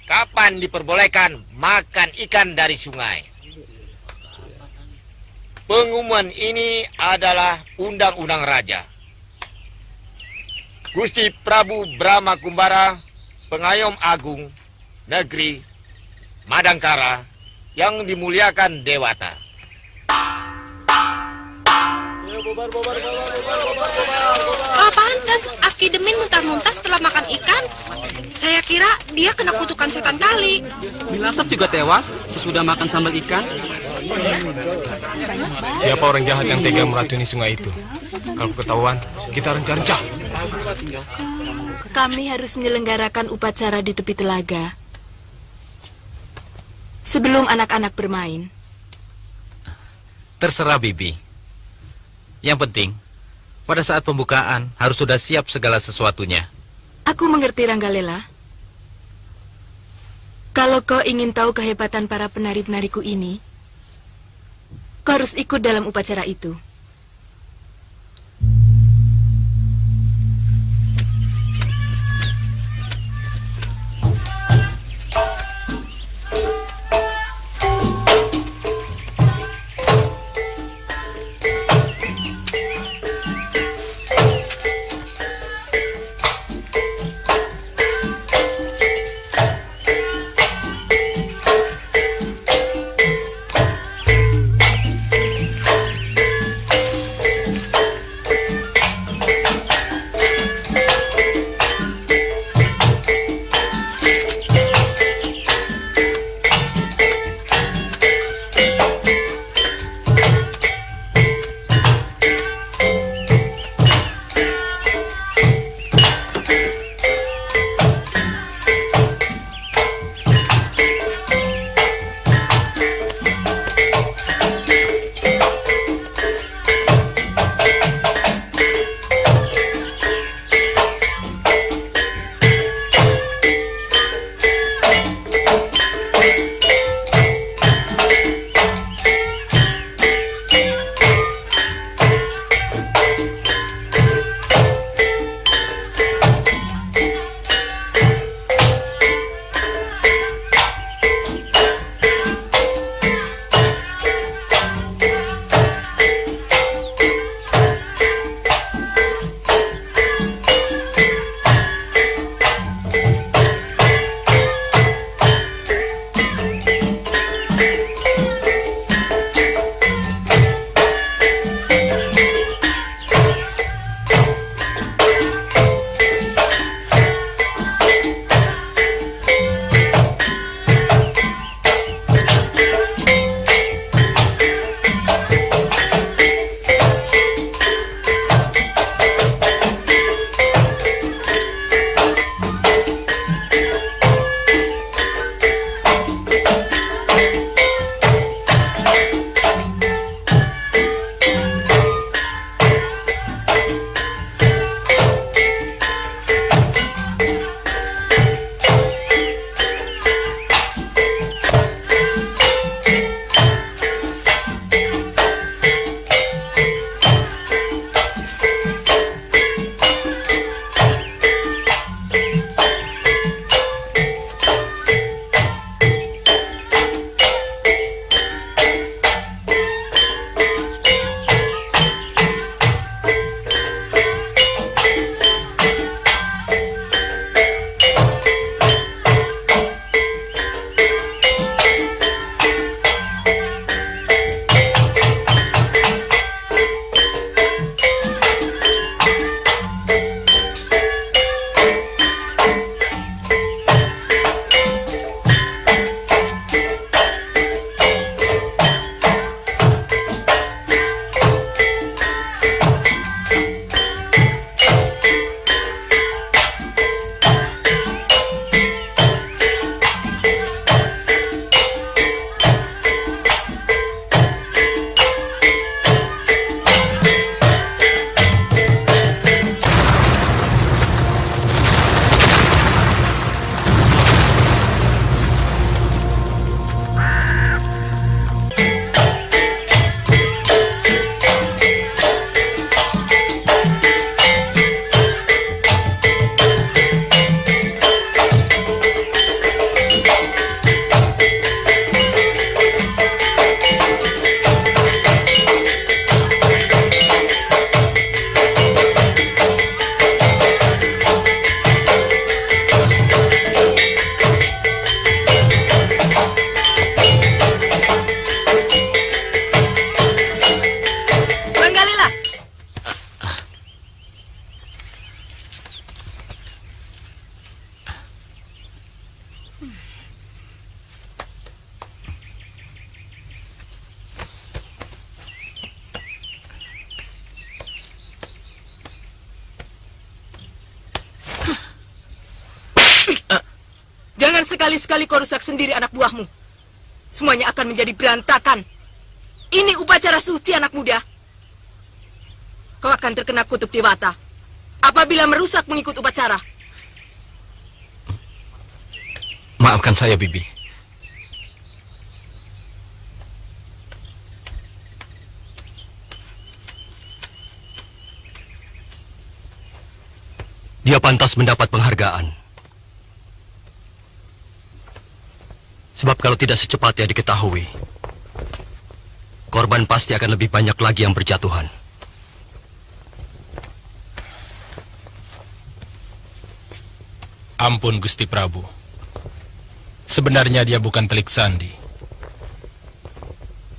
kapan diperbolehkan makan ikan dari sungai. Pengumuman ini adalah undang-undang raja. Gusti Prabu Brahma Kumbara, pengayom agung negeri Madangkara yang dimuliakan Dewata. Oh, pantas Aki Demin muntah-muntah setelah makan ikan. Saya kira dia kena kutukan setan kali. Milasap juga tewas sesudah makan sambal ikan. Siapa orang jahat yang tega meracuni sungai itu? Kalau ketahuan, kita renca-renca. Kami harus menyelenggarakan upacara di tepi telaga sebelum anak-anak bermain. Terserah Bibi. Yang penting, pada saat pembukaan harus sudah siap segala sesuatunya. Aku mengerti, Ranggalela. Kalau kau ingin tahu kehebatan para penari-penariku ini, kau harus ikut dalam upacara itu. sekali-sekali kau rusak sendiri anak buahmu, semuanya akan menjadi berantakan. Ini upacara suci anak muda. Kau akan terkena kutuk Dewata apabila merusak mengikut upacara. Maafkan saya, Bibi. Dia pantas mendapat penghargaan. Sebab kalau tidak secepatnya diketahui, korban pasti akan lebih banyak lagi yang berjatuhan. Ampun Gusti Prabu. Sebenarnya dia bukan Telik Sandi.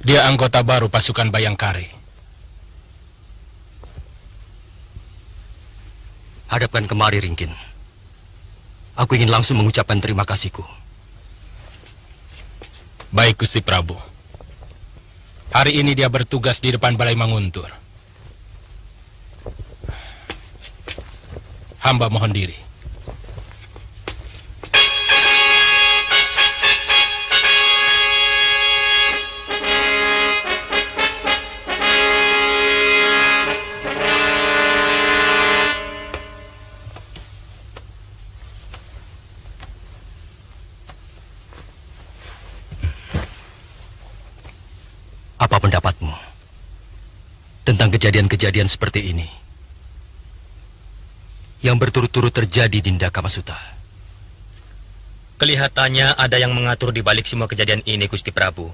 Dia anggota baru pasukan Bayangkari. Hadapkan kemari, Ringkin. Aku ingin langsung mengucapkan terima kasihku. Baik, Gusti Prabu. Hari ini dia bertugas di depan Balai Manguntur. Hamba mohon diri. Apa pendapatmu tentang kejadian-kejadian seperti ini yang berturut-turut terjadi di Ndakamasuta? Kelihatannya ada yang mengatur di balik semua kejadian ini, Gusti Prabu.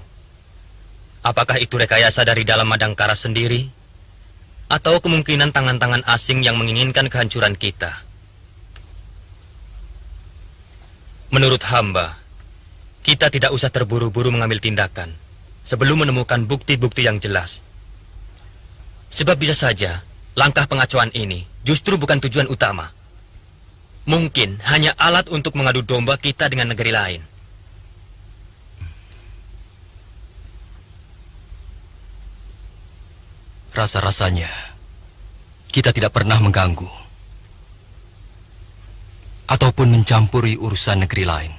Apakah itu rekayasa dari dalam Madangkara sendiri, atau kemungkinan tangan-tangan asing yang menginginkan kehancuran kita? Menurut hamba, kita tidak usah terburu-buru mengambil tindakan sebelum menemukan bukti-bukti yang jelas. Sebab bisa saja langkah pengacauan ini justru bukan tujuan utama. Mungkin hanya alat untuk mengadu domba kita dengan negeri lain. Rasa-rasanya kita tidak pernah mengganggu ataupun mencampuri urusan negeri lain.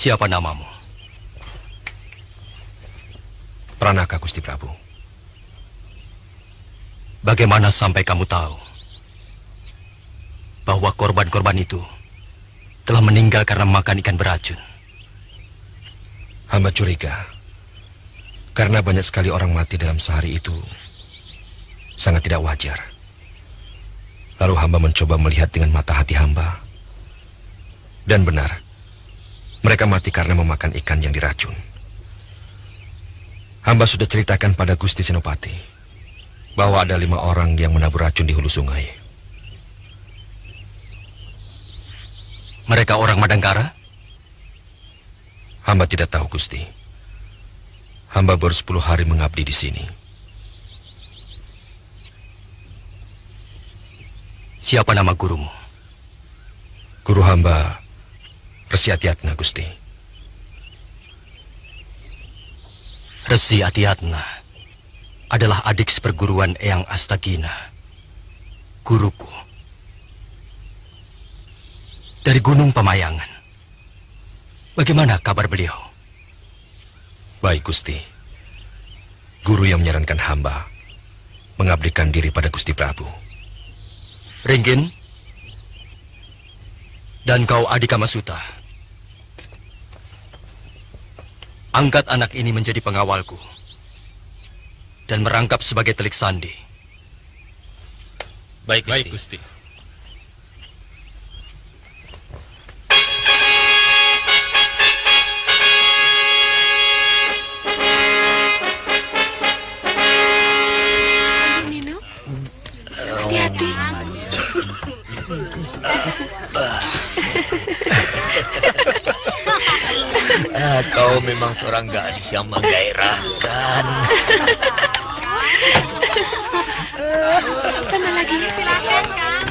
Siapa namamu? Pranaka, Gusti Prabu. Bagaimana sampai kamu tahu bahwa korban-korban itu telah meninggal karena makan ikan beracun? Hamba curiga, karena banyak sekali orang mati dalam sehari itu sangat tidak wajar. Lalu hamba mencoba melihat dengan mata hati hamba. Dan benar, mereka mati karena memakan ikan yang diracun. Hamba sudah ceritakan pada Gusti Senopati bahwa ada 5 orang yang menabur racun di hulu sungai. Mereka orang Madangkara? Hamba tidak tahu, Gusti. Hamba baru 10 hari mengabdi di sini. Siapa nama gurumu? Guru hamba Resi Atiatna, Gusti. Resi Atiatna adalah adik seperguruan Eyang Astagina, guruku. Dari Gunung Pamayangan. Bagaimana kabar beliau? Baik, Gusti. Guru yang menyarankan hamba mengabdikan diri pada Gusti Prabu. Ringgin, dan kau Adikamasuta, angkat anak ini menjadi pengawalku dan merangkap sebagai Telik Sandi. Baik, Gusti. Baik, Gusti. Hati-hati. Kau memang seorang gadis yang menggairahkan. Tambah lagi. Silakan, Kang.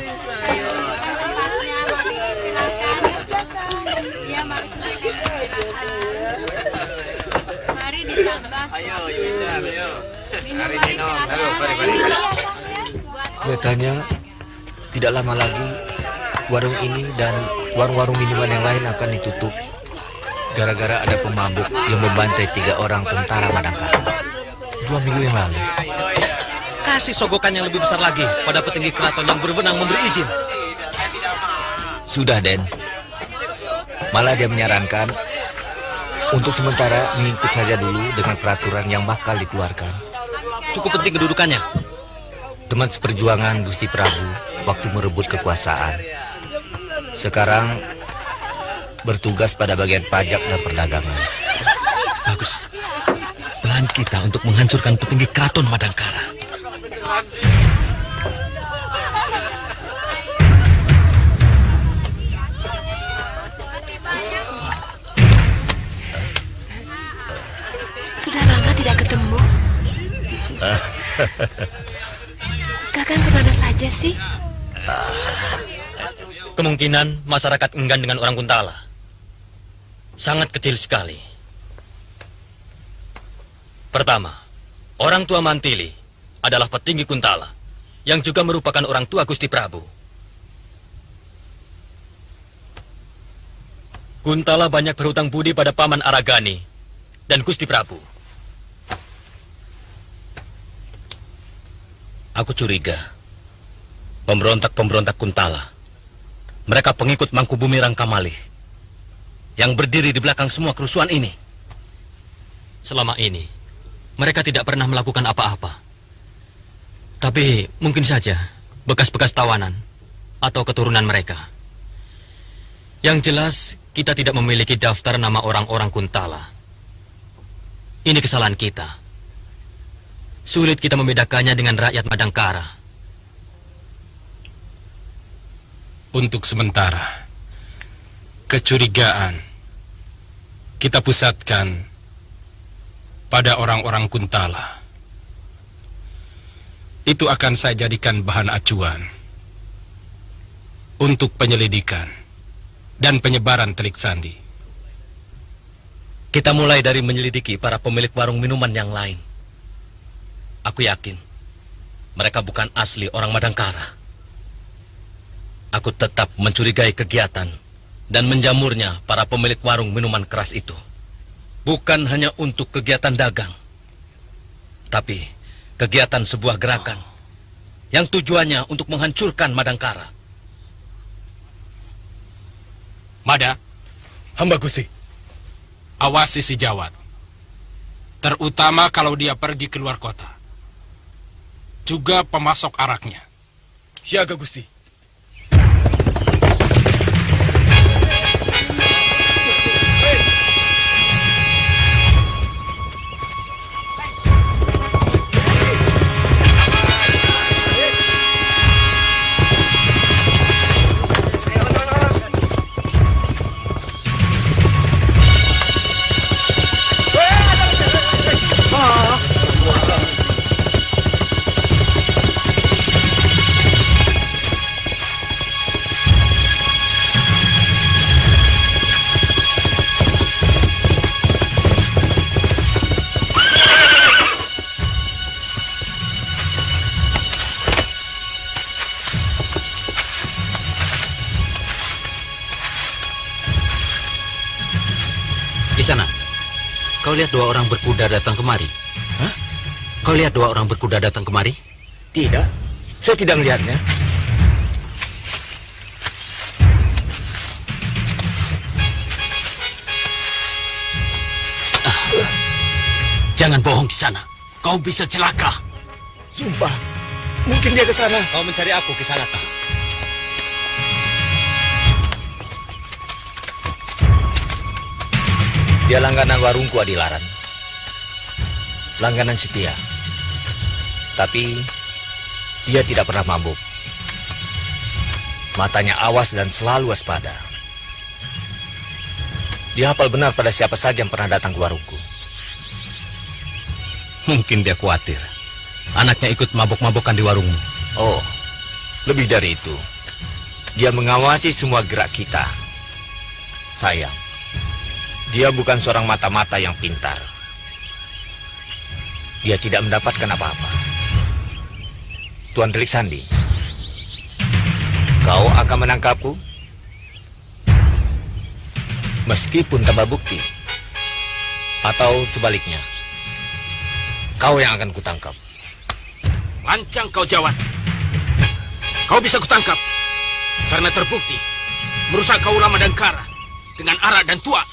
Mari ditambah. Ayo. Mari minum. Mari. Kelihatannya tidak lama lagi warung ini dan warung-warung minuman yang lain akan ditutup gara-gara ada pemabuk yang membantai 3 orang tentara Madangkara 2 minggu yang lalu. Kasih sogokan yang lebih besar lagi pada petinggi keraton yang berwenang memberi izin. Sudah, Den. Malah dia menyarankan untuk sementara mengikut saja dulu dengan peraturan yang bakal dikeluarkan. Cukup penting kedudukannya. Teman seperjuangan Gusti Prabu waktu merebut kekuasaan. Sekarang bertugas pada bagian pajak dan perdagangan. Bagus. Plan kita untuk menghancurkan petinggi keraton Madangkara. Sudah lama tidak ketemu. Kakang kemana saja sih? Kemungkinan masyarakat enggan dengan orang Kuntala sangat kecil sekali. Pertama, orang tua Mantili adalah petinggi Kuntala yang juga merupakan orang tua Gusti Prabu. Kuntala banyak berhutang budi pada Paman Aragani dan Gusti Prabu. Aku curiga pemberontak-pemberontak Kuntala, mereka pengikut Mangkubumi Rangkamalih yang berdiri di belakang semua kerusuhan ini. Selama ini mereka tidak pernah melakukan apa-apa. Tapi mungkin saja bekas-bekas tawanan atau keturunan mereka. Yang jelas kita tidak memiliki daftar nama orang-orang Kuntala. Ini kesalahan kita. Sulit kita membedakannya dengan rakyat Madangkara. Untuk sementara, kecurigaan kita pusatkan pada orang-orang Kuntala. Itu akan saya jadikan bahan acuan untuk penyelidikan dan penyebaran telik sandi. Kita mulai dari menyelidiki para pemilik warung minuman yang lain. Aku yakin mereka bukan asli orang Madangkara. Aku tetap mencurigai kegiatan dan menjamurnya para pemilik warung minuman keras itu. Bukan hanya untuk kegiatan dagang, tapi kegiatan sebuah gerakan yang tujuannya untuk menghancurkan Madangkara. Mada, hamba Gusti. Awasi si Jawat, terutama kalau dia pergi keluar kota. Juga pemasok araknya. Siaga, Gusti. Kisana, kau lihat 2 orang berkuda datang kemari? Hah? Kau lihat 2 orang berkuda datang kemari? Tidak, saya tidak melihatnya. Jangan bohong Kisana, kau bisa celaka. Sumpah, mungkin dia ke sana. Kau mencari aku Kisana. Dia langganan warungku, Adilaran. Langganan setia. Tapi dia tidak pernah mabuk. Matanya awas dan selalu waspada. Dia hafal benar pada siapa saja yang pernah datang ke warungku. Mungkin dia khawatir anaknya ikut mabok-mabokan di warungmu. Oh, lebih dari itu. Dia mengawasi semua gerak kita. Sayang, dia bukan seorang mata-mata yang pintar. Dia tidak mendapatkan apa-apa. Tuan Delik Sandi, kau akan menangkapku? Meskipun tanpa bukti. Atau sebaliknya, kau yang akan kutangkap. Lancang kau, Jawan. Kau bisa kutangkap karena terbukti merusak Kaula Madangkara dengan arak dan tuak.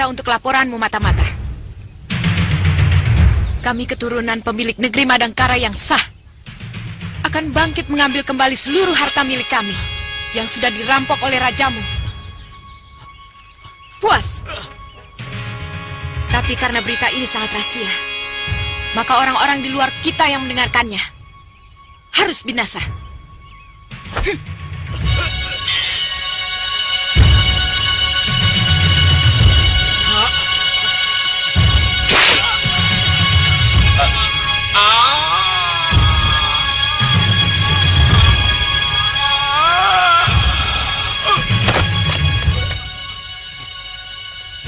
Untuk laporanmu, Mata-Mata. Kami keturunan pemilik negeri Madangkara yang sah akan bangkit mengambil kembali seluruh harta milik kami yang sudah dirampok oleh rajamu. Puas. Tapi karena berita ini sangat rahasia, maka orang-orang di luar kita yang mendengarkannya harus binasa.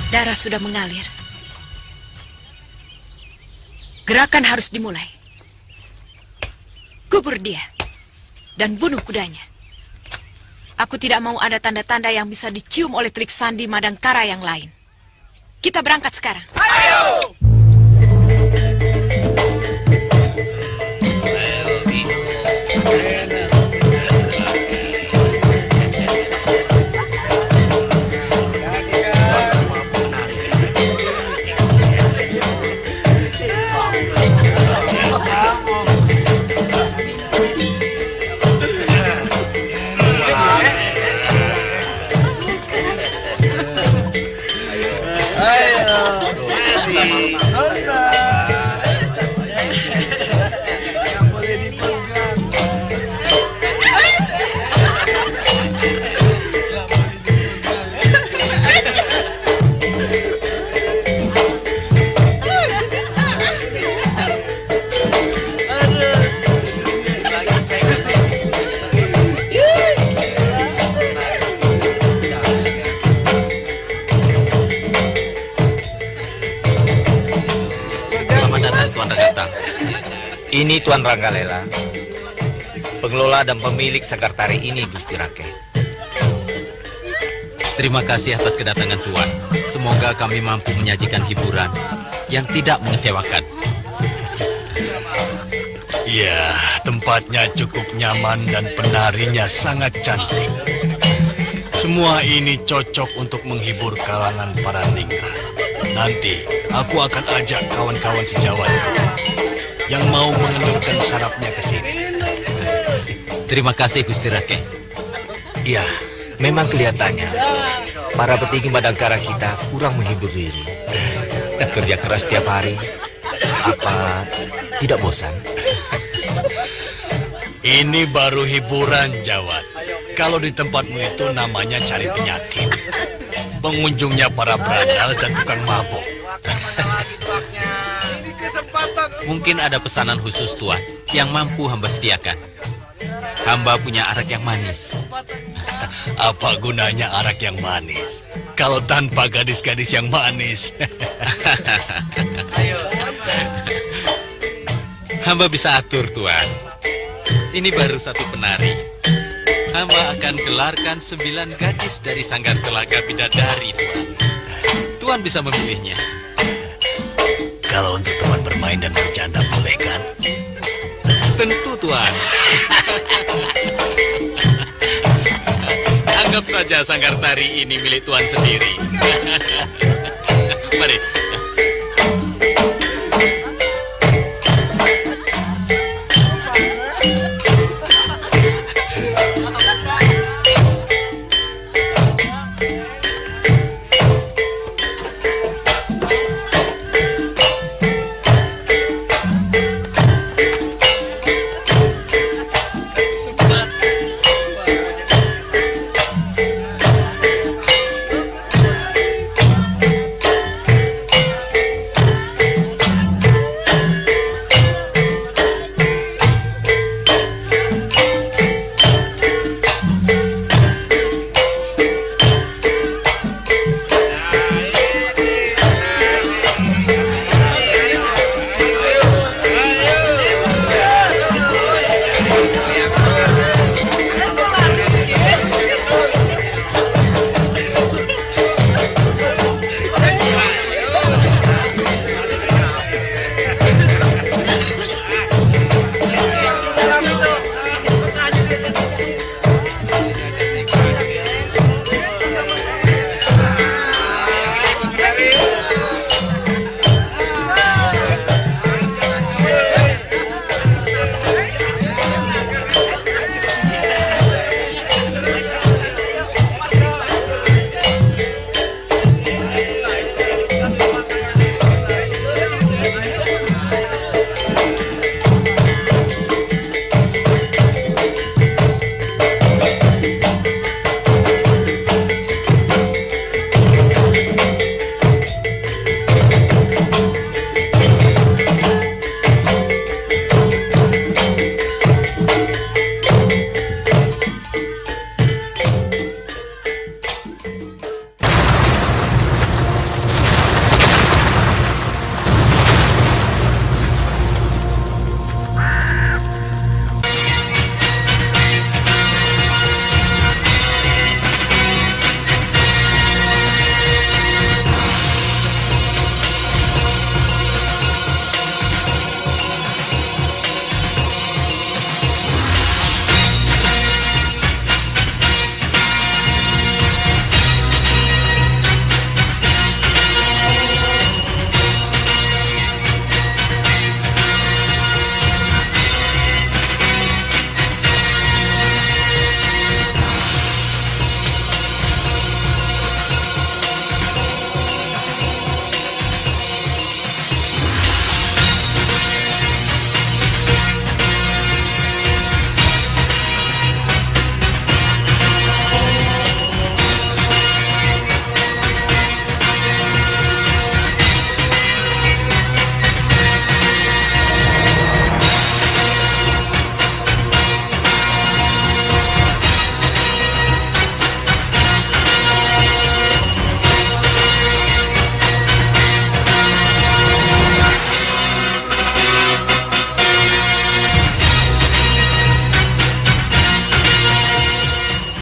Darah sudah mengalir. Gerakan harus dimulai. Kubur dia dan bunuh kudanya. Aku tidak mau ada tanda-tanda yang bisa dicium oleh Telik Sandi Madangkara yang lain. Kita berangkat sekarang. Ayo! Ini Tuan Ranggalela, pengelola dan pemilik Sagartari ini, Gusti Rake. Terima kasih atas kedatangan Tuan. Semoga kami mampu menyajikan hiburan yang tidak mengecewakan. Ya, tempatnya cukup nyaman dan penarinya sangat cantik. Semua ini cocok untuk menghibur kalangan para ningrat. Nanti aku akan ajak kawan-kawan sejawatku yang mau mengendurkan sarafnya ke sini. Terima kasih, Gusti Rake. Iya, memang kelihatannya para petinggi Madangkara kita kurang menghibur diri. Kerja keras setiap hari. Apa tidak bosan? Ini baru hiburan, Jawad. Kalau di tempatmu itu namanya cari penyakit. Pengunjungnya para berandal dan tukang mabuk. Mungkin ada pesanan khusus Tuan yang mampu hamba sediakan. Hamba punya arak yang manis. Apa gunanya arak yang manis kalau tanpa gadis-gadis yang manis? Hamba bisa atur, Tuan. Ini baru satu penari. hamba akan gelarkan 9 gadis dari Sanggar Telaga Bidadari, Tuan. Tuan bisa memilihnya. Kalau untuk teman bermain dan bercanda boleh kan? Tentu, Tuan. Anggap saja Sanggar Tari ini milik Tuan sendiri.